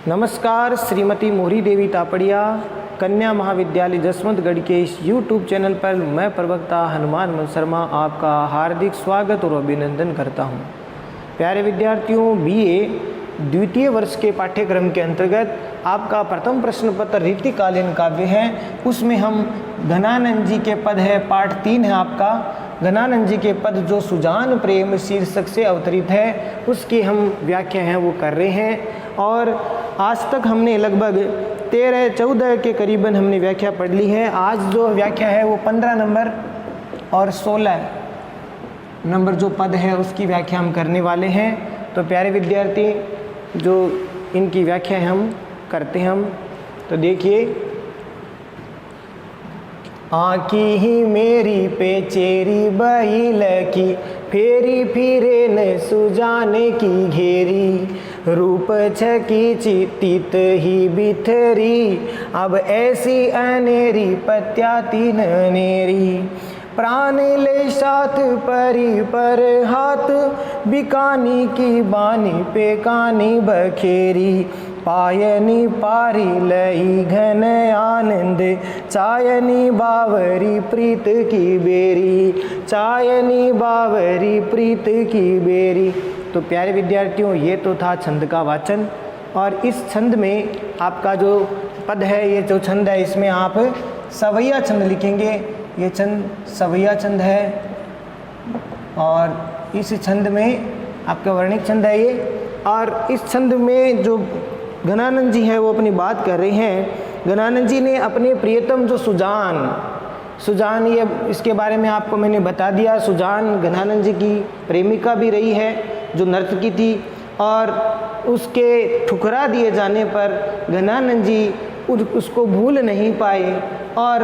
नमस्कार, श्रीमती मोहरी देवी तापड़िया कन्या महाविद्यालय जसवंतगढ़ के इस YouTube चैनल पर मैं प्रवक्ता हनुमान मन शर्मा आपका हार्दिक स्वागत और अभिनंदन करता हूं। प्यारे विद्यार्थियों, BA द्वितीय वर्ष के पाठ्यक्रम के अंतर्गत आपका प्रथम प्रश्न पत्र रीतिकालीन काव्य है। उसमें हम घनानंद जी के पद है, पाठ 3 है आपका। घनानंद जी के पद जो सुजान प्रेम शीर्षक से अवतरित है, उसकी हम व्याख्या है वो कर रहे हैं। और आज तक हमने लगभग 13-14 के करीबन हमने व्याख्या पढ़ ली है। आज जो व्याख्या है वो 15 नंबर और 16 नंबर जो पद है उसकी व्याख्या हम करने वाले हैं। तो प्यारे विद्यार्थी, जो इनकी व्याख्या हम करते हैं हम तो देखिए। आँखी ही मेरी पे चेरी बही लकी, फेरी फिरे न सुजाने की घेरी, रूप छकी चितित ही बिथरी, अब ऐसी अनेरी पत्याती नेरी, प्राण ले साथ परी पर हाथ, बिकानी की बानी पे कानी बखेरी, पायनी पारी लई घन आनंद, चायनी बावरी प्रीत की बेरी, चायनी बावरी प्रीत की बेरी। तो प्यारे विद्यार्थियों, ये तो था छंद का वाचन। और इस छंद में आपका जो पद है, ये जो छंद है, इसमें आप सवैया छंद लिखेंगे। ये छंद सवैया छंद है और इस छंद में आपका वर्णिक छंद है ये। और इस छंद में जो घनानंद जी है वो अपनी बात कर रहे हैं। घनानंद जी ने अपने प्रियतम जो सुजान ये इसके बारे में आपको मैंने बता दिया। सुजान घनानंद जी की प्रेमिका भी रही है, जो नर्तकी थी। और उसके ठुकरा दिए जाने पर घनानंद जी उसको भूल नहीं पाए और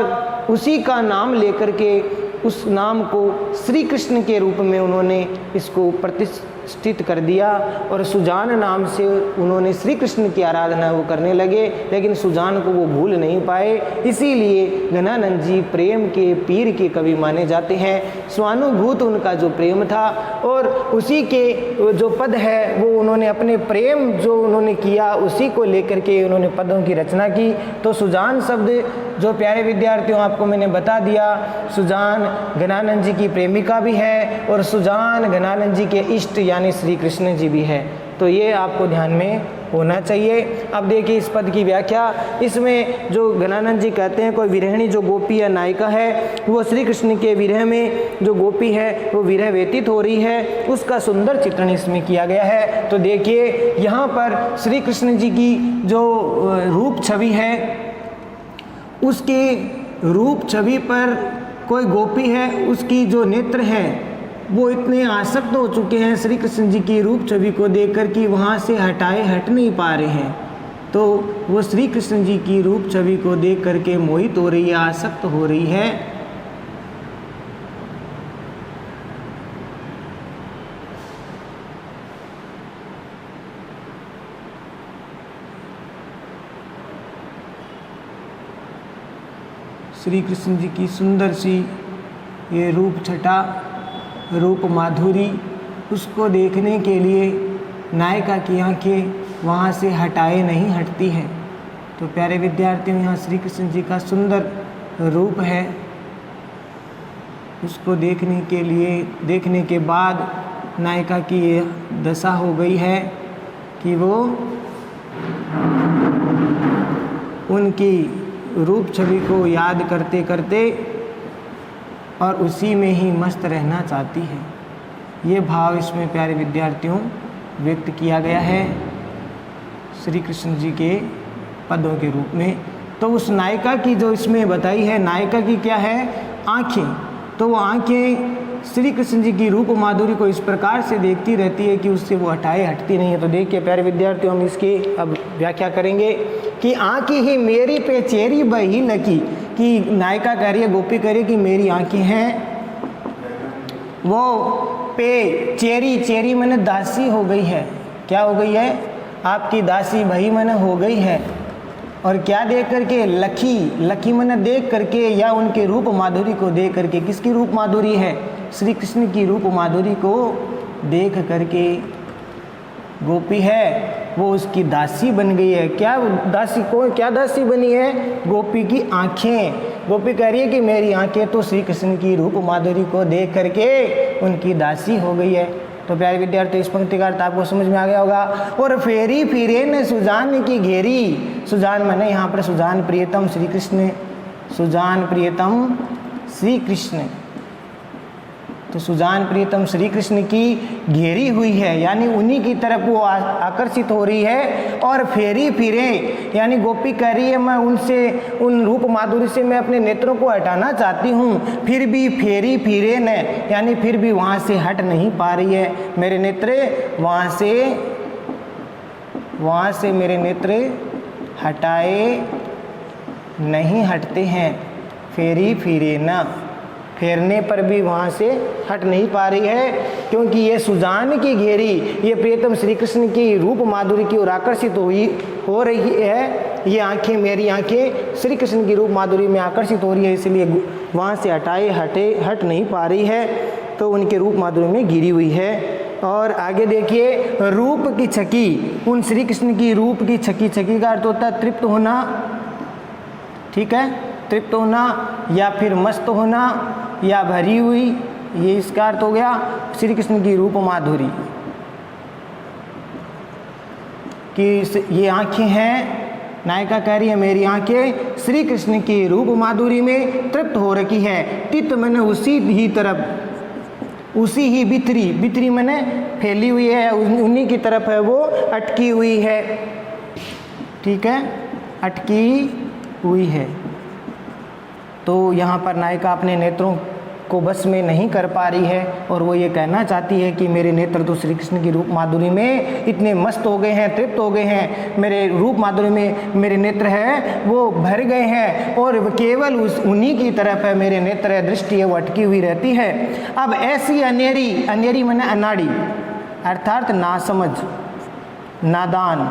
उसी का नाम लेकर के उस नाम को श्री कृष्ण के रूप में उन्होंने इसको प्रतिष्ठित कर दिया। और सुजान नाम से उन्होंने श्री कृष्ण की आराधना वो करने लगे, लेकिन सुजान को वो भूल नहीं पाए। इसीलिए घनानंद जी प्रेम के पीर के कवि माने जाते हैं। स्वानुभूत उनका जो प्रेम था और उसी के जो पद है वो उन्होंने अपने प्रेम जो उन्होंने किया उसी को लेकर के उन्होंने पदों की रचना की। तो सुजान शब्द जो प्यारे विद्यार्थियों आपको मैंने बता दिया, सुजान घनानंद जी की प्रेमिका भी है और सुजान घनानंद जी के इष्ट यानी श्री कृष्ण जी भी है। तो ये आपको ध्यान में होना चाहिए। अब देखिए इस पद की व्याख्या। इसमें जो घनानंद जी कहते हैं, कोई विरहिणी जो गोपी या नायिका है वो श्री कृष्ण के विरह में जो गोपी है वो विरह व्यतीत हो रही है, उसका सुंदर चित्रण इसमें किया गया है। तो देखिए यहाँ पर श्री कृष्ण जी की जो रूप छवि है, उसकी रूप छवि पर कोई गोपी है, उसकी जो नेत्र हैं वो इतने आसक्त हो चुके हैं श्री कृष्ण जी की रूप छवि को देखकर कि वहाँ से हट नहीं पा रहे हैं। तो वो श्री कृष्ण जी की रूप छवि को देख करके मोहित हो रही है, आसक्त हो रही है। श्री कृष्ण जी की सुंदर सी ये रूप छटा, रूप माधुरी, उसको देखने के लिए नायिका की आंखें वहाँ से हटाए नहीं हटती हैं। तो प्यारे विद्यार्थियों, यहाँ श्री कृष्ण जी का सुंदर रूप है, उसको देखने के बाद नायिका की ये दशा हो गई है कि वो उनकी रूप छवि को याद करते करते और उसी में ही मस्त रहना चाहती है। ये भाव इसमें प्यारे विद्यार्थियों व्यक्त किया गया है श्री कृष्ण जी के पदों के रूप में। तो उस नायिका की जो इसमें बताई है, नायिका की क्या है, आँखें। तो वो आँखें श्री कृष्ण जी की रूप माधुरी को इस प्रकार से देखती रहती है कि उससे वो हटती नहीं है। तो देखिए प्यारे विद्यार्थियों, हम इसकी अब व्याख्या करेंगे कि आँखें ही मेरी पे चेरी बही लकी, कि नायिका कह रही है, गोपी कह रही है कि मेरी आँखें हैं वो पे चेरी मैंने दासी हो गई है। क्या हो गई है? आपकी दासी बही मैंने हो गई है। और क्या देख करके? लकी मैंने देख करके या उनके रूप माधुरी को देख करके। किसकी रूप माधुरी है? श्री कृष्ण की रूप माधुरी को देख करके गोपी है वो उसकी दासी बन गई है। क्या दासी को क्या दासी बनी है? गोपी की आँखें। गोपी कह रही है कि मेरी आँखें तो श्री कृष्ण की रूप माधुरी को देख करके उनकी दासी हो गई है। तो प्यारे विद्यार्थी, इस पंक्ति का अर्थ आपको समझ में आ गया होगा। और फेरी फिरे न सुजान की घेरी। सुजान माने यहाँ पर सुजान प्रियतम श्री कृष्ण, सुजान प्रियतम श्री कृष्ण। तो सुजान प्रियतम श्री कृष्ण की घेरी हुई है, यानी उन्हीं की तरफ वो आकर्षित हो रही है। और फेरी फिरे यानी गोपी कह रही है मैं उनसे, उन रूप माधुरी से मैं अपने नेत्रों को हटाना चाहती हूँ, फिर भी फेरी फिरे न, यानी फिर भी वहाँ से हट नहीं पा रही है। मेरे नेत्र वहाँ से मेरे नेत्र हटाए नहीं हटते हैं। फेरी फिरे न, फेरने पर भी वहाँ से हट नहीं पा रही है, क्योंकि ये सुजान की घेरी, ये प्रियतम श्री कृष्ण की रूप माधुरी की ओर आकर्षित हो रही है। ये आंखें, मेरी आंखें श्री कृष्ण की रूप माधुरी में आकर्षित हो रही है, इसलिए वहाँ से हट नहीं पा रही है, तो उनके रूप माधुरी में घिरी हुई है। और आगे देखिए, रूप की छकी, उन श्री कृष्ण की रूप की छकी। छकी का अर्थ होता है तृप्त होना, ठीक है, तृप्त होना या फिर मस्त होना या भरी हुई, ये इसका अर्थ हो गया श्री कृष्ण की रूप माधुरी कि ये आंखें हैं। नायिका कह रही है मेरी आंखें श्री कृष्ण की रूप माधुरी में तृप्त हो रखी है। तित मैंने उसी ही तरफ, उसी ही बिथरी, बिथरी मैंने फैली हुई है, उन्हीं की तरफ है वो अटकी हुई है, ठीक है, अटकी हुई है। तो यहाँ पर नायिका अपने नेत्रों को बस में नहीं कर पा रही है और वो ये कहना चाहती है कि मेरे नेत्र तो श्री कृष्ण की रूप माधुरी में इतने मस्त हो गए हैं, तृप्त हो गए हैं, मेरे रूप माधुरी में मेरे नेत्र है वो भर गए हैं और केवल उन्हीं की तरफ है मेरे नेत्र है, दृष्टि है वो अटकी हुई रहती है। अब ऐसी अनेरी, अनेरी माने अनाड़ी अर्थात नासमझ, नादान,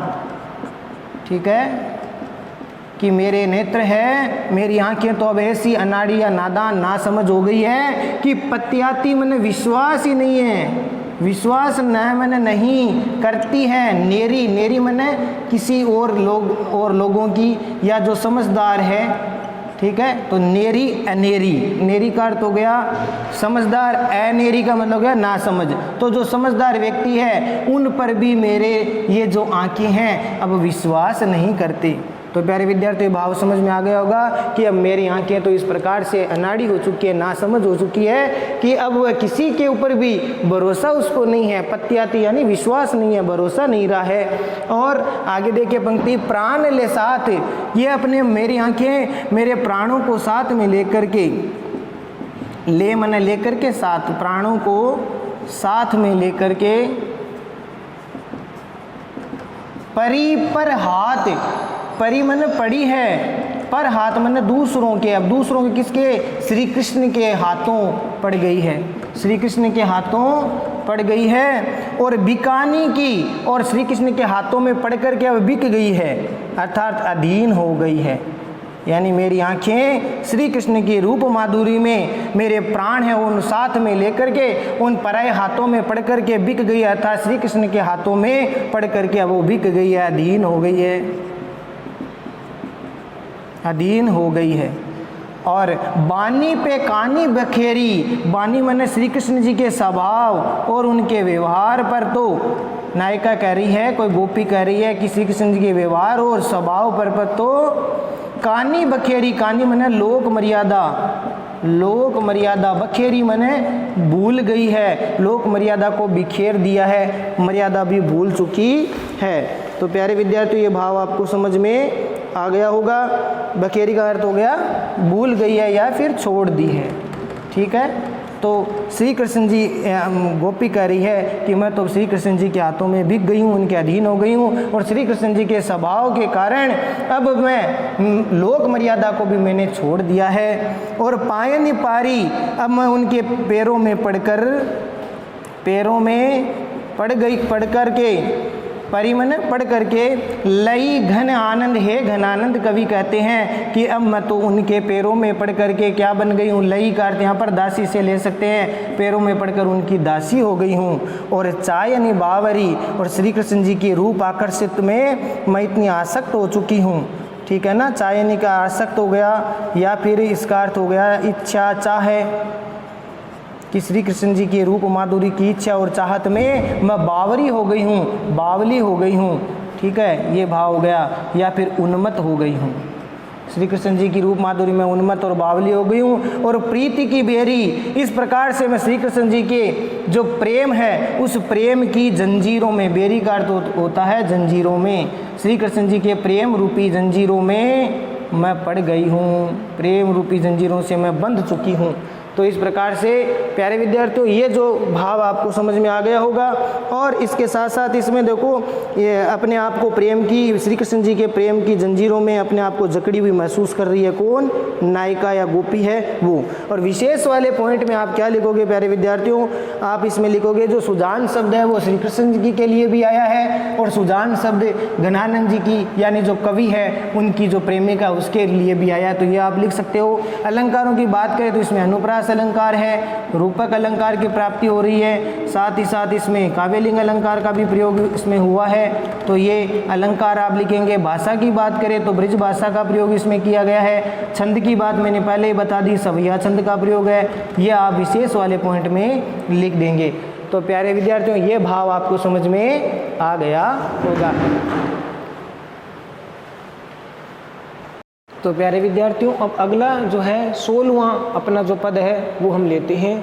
ठीक है, कि मेरे नेत्र है, मेरी आंखें तो अब ऐसी अनाड़ी या नादान ना समझ हो गई है कि पत्याती मैंने विश्वास ही नहीं है, विश्वास न मैंने नहीं करती है। नेरी, नेरी मैंने किसी और लोगों की या जो समझदार है, ठीक है, तो नेरी अनेरी, नेरी का अर्थ हो गया समझदार, अनेरी का मतलब हो गया ना समझ। तो जो समझदार व्यक्ति है उन पर भी मेरे ये जो आंखें हैं अब विश्वास नहीं करती। तो प्यारे विद्यार्थी, भाव समझ में आ गया होगा कि अब मेरी आंखें तो इस प्रकार से अनाड़ी हो चुकी है, नासमझ हो चुकी है कि अब वह किसी के ऊपर भी भरोसा उसको नहीं है, पत्याती यानी विश्वास नहीं है, भरोसा नहीं रहा है। और आगे देखिए पंक्ति, प्राण ले साथ, ये अपने मेरी आंखें मेरे प्राणों को साथ में लेकर के, ले मने लेकर के साथ, प्राणों को साथ में लेकर के, परी पर हाथ, परी मन पड़ी है, पर हाथ मन दूसरों के, अब दूसरों के किसके? श्री कृष्ण के हाथों पड़ गई है, श्री कृष्ण के हाथों पड़ गई है। और बिकानी की, और श्री कृष्ण के हाथों में पड़ कर के अब बिक गई है, अर्थात अधीन हो गई है। यानी मेरी आंखें श्री कृष्ण की रूप माधुरी में मेरे प्राण हैं उन साथ में लेकर के उन पराये हाथों में पड़ कर के बिक गई है, अर्थात श्री कृष्ण के हाथों में पड़ कर के अब वो बिक गई है, अधीन हो गई है, अधीन हो गई है। और बानी पे कानी बखेरी, बानी माने श्री कृष्ण जी के स्वभाव और उनके व्यवहार पर, तो नायिका कह रही है, कोई गोपी कह रही है कि श्री कृष्ण जी के व्यवहार और स्वभाव पर तो कानी बखेरी, कानी माने लोक मर्यादा, लोक मर्यादा, बखेरी माने भूल गई है, लोक मर्यादा को बिखेर दिया है, मर्यादा भी भूल चुकी है। तो प्यारे विद्यार्थी, ये भाव आपको समझ में आ गया होगा। बखेरी का अर्थ हो गया भूल गई है या फिर छोड़ दी है, ठीक है। तो श्री कृष्ण जी, गोपी कह रही है कि मैं तो श्री कृष्ण जी के हाथों में बिक गई हूँ, उनके अधीन हो गई हूँ, और श्री कृष्ण जी के स्वभाव के कारण अब मैं लोक मर्यादा को भी मैंने छोड़ दिया है। और पायनी पारी, अब मैं उनके पैरों में पड़कर, पैरों में पड़ कर के परिमन पढ़ करके लई घन आनंद है घनानंद कवि कहते हैं कि अब मैं तो उनके पैरों में पढ़ करके क्या बन गई हूँ। लई का अर्थ यहाँ पर दासी से ले सकते हैं, पैरों में पढ़कर उनकी दासी हो गई हूँ। और चायनी बावरी, और श्री कृष्ण जी की रूप आकर्षित में मैं इतनी आसक्त हो चुकी हूँ। ठीक है ना, चायनी का आसक्त हो गया, या फिर इसका अर्थ हो गया इच्छा चाहे कि श्री कृष्ण जी के रूप माधुरी की इच्छा और चाहत में मैं बावरी हो गई हूँ, बावली हो गई हूँ। ठीक है, ये भाव हो गया। या फिर उन्मत्त हो गई हूँ, श्री कृष्ण जी की रूप माधुरी में उन्मत्त और बावली हो गई हूँ। और प्रीति की बेरी, इस प्रकार से मैं श्री कृष्ण जी के जो प्रेम है उस प्रेम की जंजीरों में, बेरी का अर्थ होता है जंजीरों में, श्री कृष्ण जी के प्रेम रूपी जंजीरों में मैं पड़ गई हूँ, प्रेम रूपी जंजीरों से मैं बंध चुकी हूँ। तो इस प्रकार से प्यारे विद्यार्थियों ये जो भाव आपको समझ में आ गया होगा। और इसके साथ साथ इसमें देखो ये अपने आप को प्रेम की, श्री कृष्ण जी के प्रेम की जंजीरों में अपने आप को जकड़ी हुई महसूस कर रही है। कौन? नायिका या गोपी है वो। और विशेष वाले पॉइंट में आप क्या लिखोगे प्यारे विद्यार्थियों? आप इसमें लिखोगे जो सुजान शब्द है वो श्री कृष्ण जी के लिए भी आया है, और सुजान शब्द घनानंद जी की यानी जो कवि है उनकी जो प्रेमिका उसके लिए भी आया। तो ये आप लिख सकते हो। अलंकारों की बात करें तो इसमें अनुप्रास अलंकार है, रूपक अलंकार की प्राप्ति हो रही है, साथ ही साथ इसमें काव्यलिंग अलंकार का भी प्रयोग इसमें हुआ है। तो ये अलंकार आप लिखेंगे। भाषा की बात करें तो ब्रज भाषा का प्रयोग इसमें किया गया है। छंद की बात मैंने पहले ही बता दी, सवैया छंद का प्रयोग है। ये आप विशेष वाले पॉइंट में लिख देंगे। तो प्यारे विद्यार्थियों ये भाव आपको समझ में आ गया होगा। तो प्यारे विद्यार्थियों अब अगला जो है 16वां अपना जो पद है वो हम लेते हैं।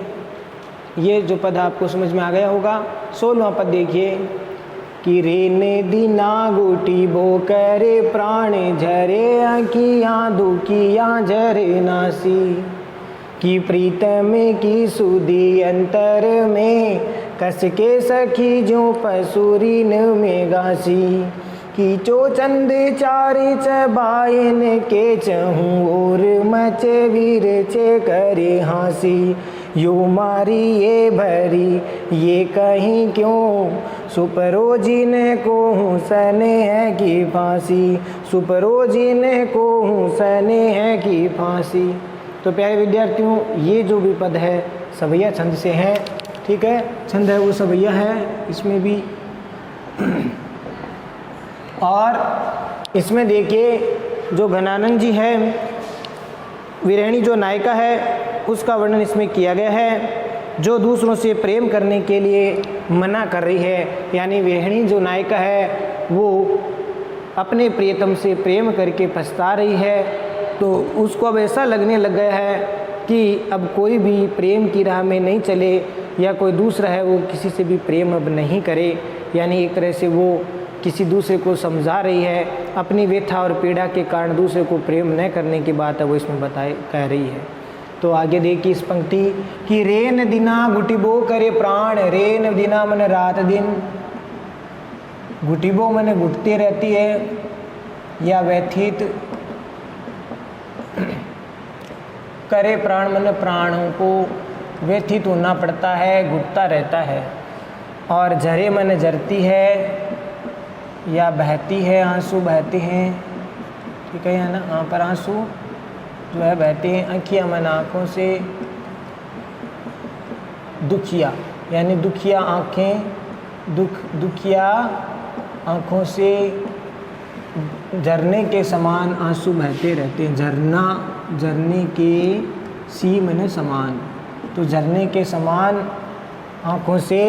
ये जो पद आपको समझ में आ गया होगा। 16वां पद देखिए कि रेने दीना गोटी बो करे प्राण झरे आँखियाँ दुखियाँ झरे नासी कि प्रीतम की सुधी अंतर में कस के सखी जो पसूरीन में गासी कि चो चंद चारि चबायन के चहूँ और मचे वीर चे करे हाँसी यो मारी ये भरी ये कहीं क्यों सुपरोजी ने को हूँ सने है की फांसी सुपरोजी ने को हूँ सने है की फांसी। तो प्यारे विद्यार्थियों ये जो भी पद है सवैया छंद से है। ठीक है, छंद है वो सवैया है इसमें भी। और इसमें देखिए जो घनानंद जी है विरहिणी जो नायिका है उसका वर्णन इसमें किया गया है, जो दूसरों से प्रेम करने के लिए मना कर रही है। यानी विरहिणी जो नायिका है वो अपने प्रियतम से प्रेम करके पछता रही है। तो उसको अब ऐसा लगने लग गया है कि अब कोई भी प्रेम की राह में नहीं चले, या कोई दूसरा है वो किसी से भी प्रेम अब नहीं करे। यानी एक तरह से वो किसी दूसरे को समझा रही है, अपनी व्यथा और पीड़ा के कारण दूसरे को प्रेम न करने की बात है वो इसमें कह रही है। तो आगे देखिए इस पंक्ति कि रेन दिना गुटिबो करे प्राण, रेन दिना मन रात दिन, गुटिबो मन घुटती रहती है या व्यथित, करे प्राण मन प्राणों को व्यथित होना पड़ता है, घुटता रहता है। और झरे मन झरती है या बहती है, आंसू बहते हैं। ठीक है ना, यहाँ पर आंसू जो है बहते हैं। आँखियाँ मन आँखों से, दुखिया यानी दुखिया आँखें, दुखिया आँखों से झरने के समान आंसू बहते रहते हैं। झरना, झरने के सी मन समान, तो झरने के समान आँखों से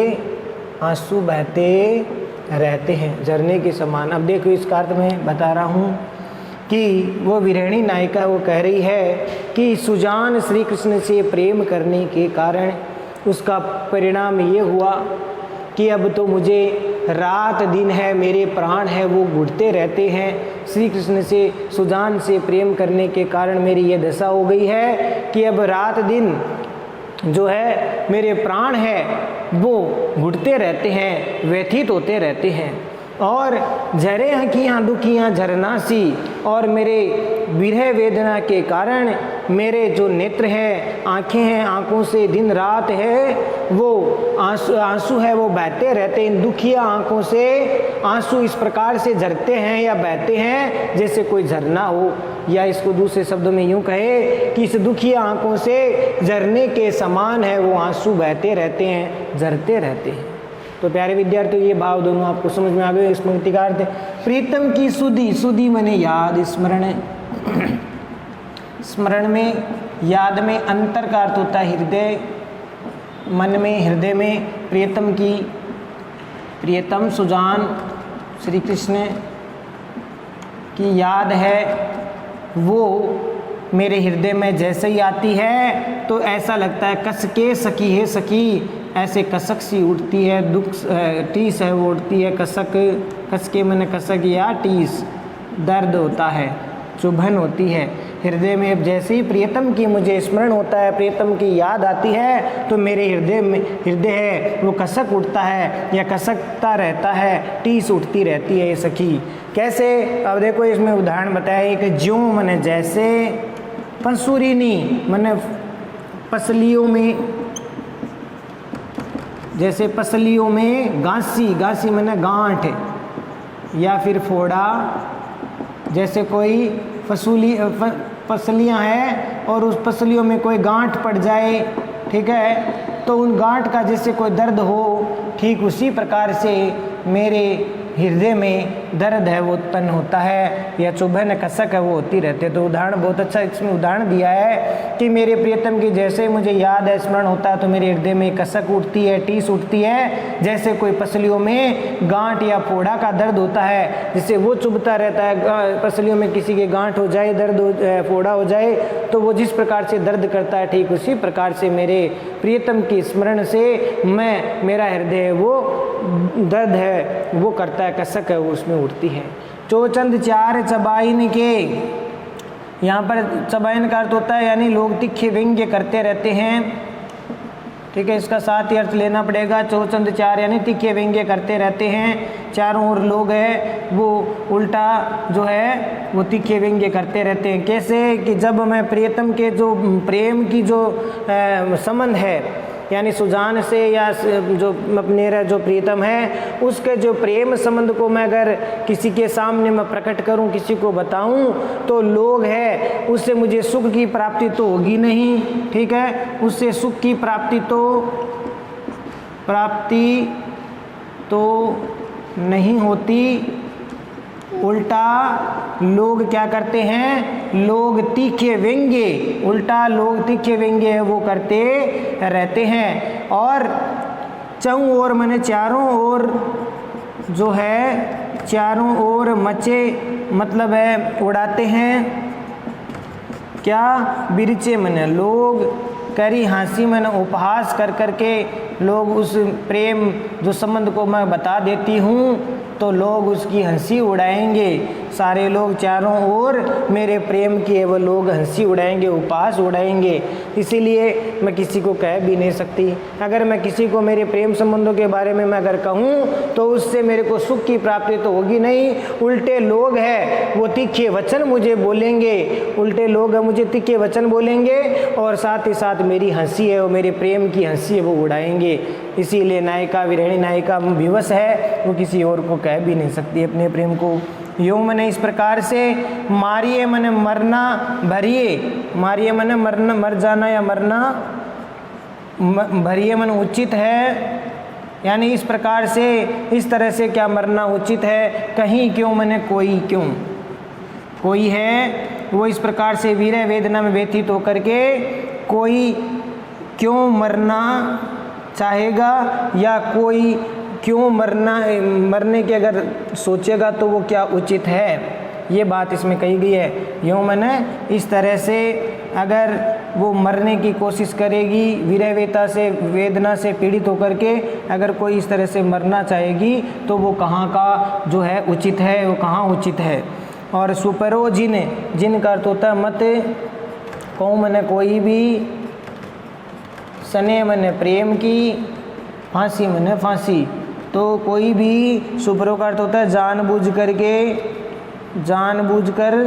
आंसू बहते रहते हैं, झरने के समान। अब देखो इस अर्थ में बता रहा हूँ कि वो विरहिणी नायिका वो कह रही है कि सुजान श्री कृष्ण से प्रेम करने के कारण उसका परिणाम ये हुआ कि अब तो मुझे रात दिन है, मेरे प्राण है वो घुटते रहते हैं। श्री कृष्ण से, सुजान से प्रेम करने के कारण मेरी ये दशा हो गई है कि अब रात दिन जो है मेरे प्राण है वो घुटते रहते हैं, व्यथित होते रहते हैं। और झरे हकियाँ दुखियाँ झरना सी, और मेरे विरह वेदना के कारण मेरे जो नेत्र हैं, आँखें हैं, आँखों से दिन रात है वो आंसू है वो बहते रहते। इन दुखिया आँखों से आंसू इस प्रकार से झरते हैं या बहते हैं जैसे कोई झरना हो, या इसको दूसरे शब्दों में यूँ कहे कि इस दुखिया आँखों से झरने के समान है वो आंसू बहते रहते हैं, झरते रहते हैं। तो प्यारे विद्यार्थियों, ये भाव दोनों आपको समझ में आ गए। इस पंक्ति का अर्थ प्रीतम की सुधि, सुधि मने याद, स्मरण, स्मरण में, याद में, अंतर का अर्थ होता है हृदय, मन में, हृदय में। प्रियतम की, प्रियतम सुजान श्री कृष्ण की याद है वो मेरे हृदय में जैसे ही आती है तो ऐसा लगता है कसके सखी है सखी, ऐसे कसक सी उठती है, दुख टीस है वो उठती है, कसक, कसके मैंने कसक या टीस, दर्द होता है, चुभन होती है हृदय में। जैसे ही प्रियतम की मुझे स्मरण होता है, प्रियतम की याद आती है तो मेरे हृदय में, हृदय है वो कसक उठता है या कसकता रहता है, टीस उठती रहती है ये सखी। कैसे? अब देखो इसमें उदाहरण बताया, एक ज्यों मने जैसे, पंसुरीनी मने पसलियों में, जैसे पसलियों में, गांसी, गांसी मने गांठ, या फिर फोड़ा, जैसे कोई पसलियां हैं और उस पसलियों में कोई गांठ पड़ जाए, ठीक है, तो उन गांठ का जैसे कोई दर्द हो, ठीक उसी प्रकार से मेरे हृदय में दर्द है वो उत्पन्न होता है, या चुभन कसक है वो होती रहती है। तो उदाहरण बहुत अच्छा इसमें उदाहरण दिया है कि मेरे प्रियतम की जैसे ही मुझे याद है, स्मरण होता है तो मेरे हृदय में कसक उठती है, टीस उठती है, जैसे कोई पसलियों में गांठ या फोड़ा का दर्द होता है, जिससे वो चुभता रहता है। पसलियों में किसी के गांठ हो जाए, दर्द हो, फोड़ा हो जाए तो वो जिस प्रकार से दर्द करता है, ठीक उसी प्रकार से मेरे प्रियतम की स्मरण से मेरा हृदय वो दर्द है वो करता है, कसक है वो उसमें उठती है। चौचंद चार चबाइन के, यहाँ पर चबाइन का अर्थ होता है यानी लोग तीखे व्यंग्य करते रहते हैं, ठीक है, इसका साथ ही अर्थ लेना पड़ेगा। चौचंद चार यानी तीखे व्यंग्य करते रहते हैं, चारों ओर लोग हैं वो उल्टा जो है वो तीखे व्यंग्य करते रहते हैं। कैसे? कि जब मैं प्रियतम के जो प्रेम की जो संबंध है यानी सुजान से या जो मेरा जो प्रीतम है उसके जो प्रेम संबंध को मैं अगर किसी के सामने मैं प्रकट करूं, किसी को बताऊं, तो लोग है उससे मुझे सुख की प्राप्ति तो होगी नहीं, ठीक है, उससे सुख की प्राप्ति तो नहीं होती। उल्टा लोग क्या करते हैं, लोग तीखे व्यंग्य, उल्टा लोग तीखे व्यंग्य वो करते रहते हैं। और चौं ओर माने चारों ओर जो है, चारों ओर मचे मतलब है उड़ाते हैं। क्या? बिरचे मने लोग, करी हंसी मैंने उपहास कर करके लोग उस प्रेम जो संबंध को मैं बता देती हूँ तो लोग उसकी हंसी उड़ाएंगे। सारे लोग चारों ओर मेरे प्रेम की वो लोग हंसी उड़ाएंगे, उपहास उड़ाएंगे। इसीलिए मैं किसी को कह भी नहीं सकती। अगर मैं किसी को मेरे प्रेम संबंधों के बारे में मैं अगर कहूँ तो उससे मेरे को सुख की प्राप्ति तो होगी नहीं, उल्टे लोग हैं वो तीखे वचन मुझे बोलेंगे, उल्टे लोग हैं मुझे तीखे वचन बोलेंगे और साथ ही साथ मेरी हंसी है वो मेरे प्रेम की हंसी है वो उड़ाएंगे। इसीलिए नायिका विरहिणी नायिका विवश है, वो किसी और को कह भी नहीं सकती अपने प्रेम को। यूँ मैंने इस प्रकार से मारिए मैंने मरना, भरिए, मारिए मैंने मरना, मर जाना या मरना, भरिए मैंने उचित है, यानी इस प्रकार से इस तरह से क्या मरना उचित है। कहीं क्यों मैंने कोई क्यों, कोई है वो इस प्रकार से वीर वेदना में व्यथित होकर के कोई क्यों मरना चाहेगा या कोई क्यों मरने के अगर सोचेगा तो वो क्या उचित है, ये बात इसमें कही गई है। यूँ मैंने इस तरह से अगर वो मरने की कोशिश करेगी, विरहवेता से वेदना से पीड़ित होकर के अगर कोई इस तरह से मरना चाहेगी तो वो कहाँ का जो है उचित है, वो कहाँ उचित है। और सुपरो जिन का अर्थ होता है मत, कौ मैंने कोई भी, सने मैंने प्रेम की, फांसी मैंने फांसी, तो कोई भी सुपरों का अर्थ होता है जानबूझकर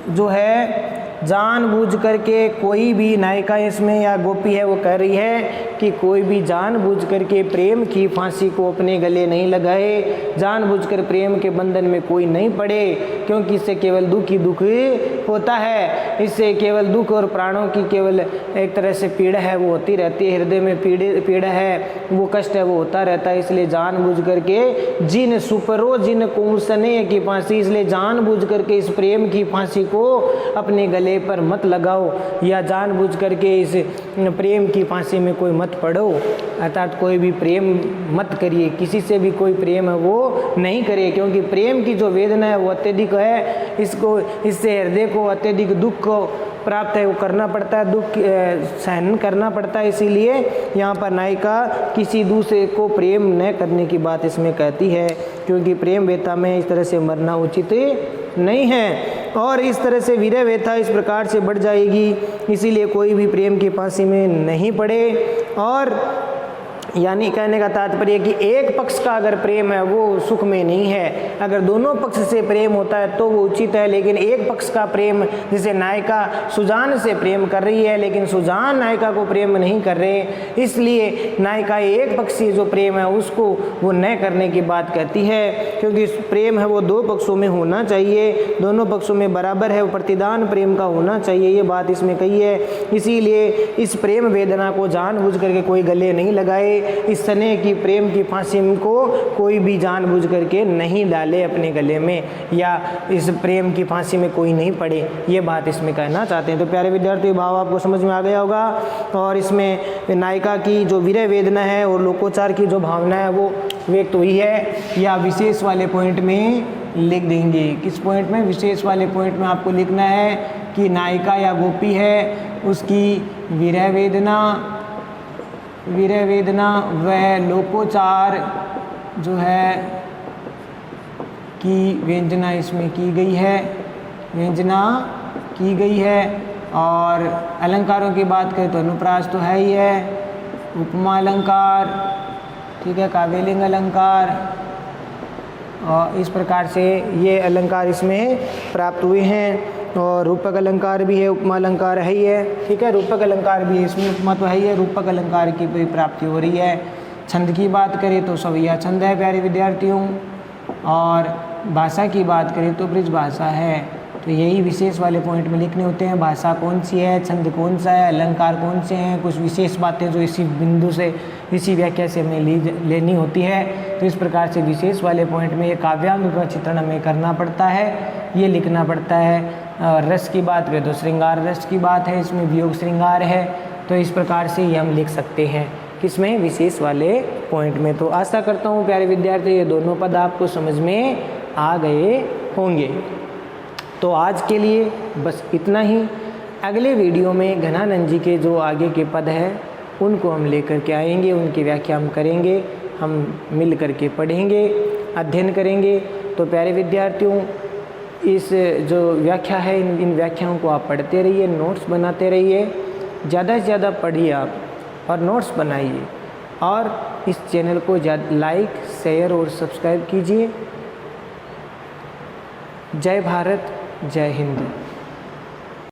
जो है जानबूझ करके कोई भी नायिका इसमें या गोपी है वो कह रही है कि कोई भी जानबूझ करके प्रेम की फांसी को अपने गले नहीं लगाए, जानबूझकर प्रेम के बंधन में कोई नहीं पड़े, क्योंकि इससे केवल दुख ही दुख होता है। इससे केवल दुख और प्राणों की केवल एक तरह से पीड़ा है वो होती रहती है, हृदय में पीड़ा है वो कष्ट है वो होता रहता है। इसलिए जानबूझ करके जिन सुपरो जिन को स्नेह की फांसी, इसलिए जानबूझ करके इस प्रेम की फांसी को अपने गले पर मत लगाओ या जानबूझ करके इस प्रेम की फांसी में कोई मत पड़ो। अर्थात कोई भी प्रेम मत करिए, किसी से भी कोई प्रेम है वो नहीं करे, क्योंकि प्रेम की जो वेदना है वो अत्यधिक है। इससे हृदय को अत्यधिक दुख को प्राप्त है वो करना पड़ता है, दुख सहन करना पड़ता है। इसीलिए यहाँ पर नायिका किसी दूसरे को प्रेम न करने की बात इसमें कहती है, क्योंकि प्रेम व्यथा में इस तरह से मरना उचित नहीं है और इस तरह से वीर्य व्यथा इस प्रकार से बढ़ जाएगी। इसीलिए कोई भी प्रेम की फांसी में नहीं पड़े। और यानी कहने का तात्पर्य कि एक पक्ष का अगर प्रेम है वो सुख में नहीं है, अगर दोनों पक्ष से प्रेम होता है तो वो उचित है। लेकिन एक पक्ष का प्रेम, जैसे नायिका सुजान से प्रेम कर रही है लेकिन सुजान नायिका को प्रेम नहीं कर रहे, इसलिए नायिका एक पक्षीय जो प्रेम है उसको वो न करने की बात कहती है, क्योंकि प्रेम है वो दो पक्षों में होना चाहिए, दोनों पक्षों में बराबर है, वो प्रतिदान प्रेम का होना चाहिए, ये बात इसमें कही है। इसीलिए इस प्रेम वेदना को जानबूझ करके कोई गले नहीं लगाए, इस स्नेह की प्रेम की फांसी को कोई भी जानबूझ करके नहीं डाले अपने गले में, या इस प्रेम की फांसी में कोई नहीं पड़े, ये बात इसमें कहना चाहते हैं। तो प्यारे विद्यार्थी, भाव आपको समझ में आ गया होगा। और इसमें नायिका की जो विरह वेदना है और लोकोचार की जो भावना है वो व्यक्त हुई है, या विशेष वाले पॉइंट में लिख देंगे। किस पॉइंट में? विशेष वाले पॉइंट में आपको लिखना है कि नायिका या गोपी है उसकी विरह वेदना वह लोकोचार जो है की व्यंजना इसमें की गई है। और अलंकारों की बात करें तो अनुप्रास तो है ही है, उपमा अलंकार, ठीक है, काव्यलिंग अलंकार, और इस प्रकार से ये अलंकार इसमें प्राप्त हुए हैं। और रूपक अलंकार भी है, उपमा अलंकार है ही है, ठीक है, रूपक अलंकार भी है, इसमें उपमा तो है ही है, रूपक अलंकार की भी प्राप्ति हो रही है। छंद की बात करें तो सवैया छंद है प्यारे विद्यार्थियों, और भाषा की बात करें तो ब्रज भाषा है। तो यही विशेष वाले पॉइंट में लिखने होते हैं, भाषा कौन सी है, छंद कौन सा है, अलंकार कौन से हैं, कुछ विशेष बातें जो इसी बिंदु से इसी व्याख्या से हमें लेनी होती है। तो इस प्रकार से विशेष वाले पॉइंट में ये काव्यांग का चित्रण हमें करना पड़ता है, ये लिखना पड़ता है। रस की बात करें तो श्रृंगार रस की बात है, इसमें वियोग श्रृंगार है। तो इस प्रकार से ये हम लिख सकते हैं, किसमें? विशेष वाले पॉइंट में। तो आशा करता हूँ प्यारे विद्यार्थी ये दोनों पद आपको समझ में आ गए होंगे। तो आज के लिए बस इतना ही। अगले वीडियो में घनानंद जी के जो आगे के पद हैं उनको हम लेकर के आएंगे, उनकी व्याख्या हम करेंगे, हम मिल करके पढ़ेंगे, अध्ययन करेंगे। तो प्यारे विद्यार्थियों, इस जो व्याख्या है इन व्याख्याओं को आप पढ़ते रहिए, नोट्स बनाते रहिए, ज़्यादा से ज़्यादा पढ़िए आप और नोट्स बनाइए, और इस चैनल को लाइक, शेयर और सब्सक्राइब कीजिए। जय भारत, जय हिंद।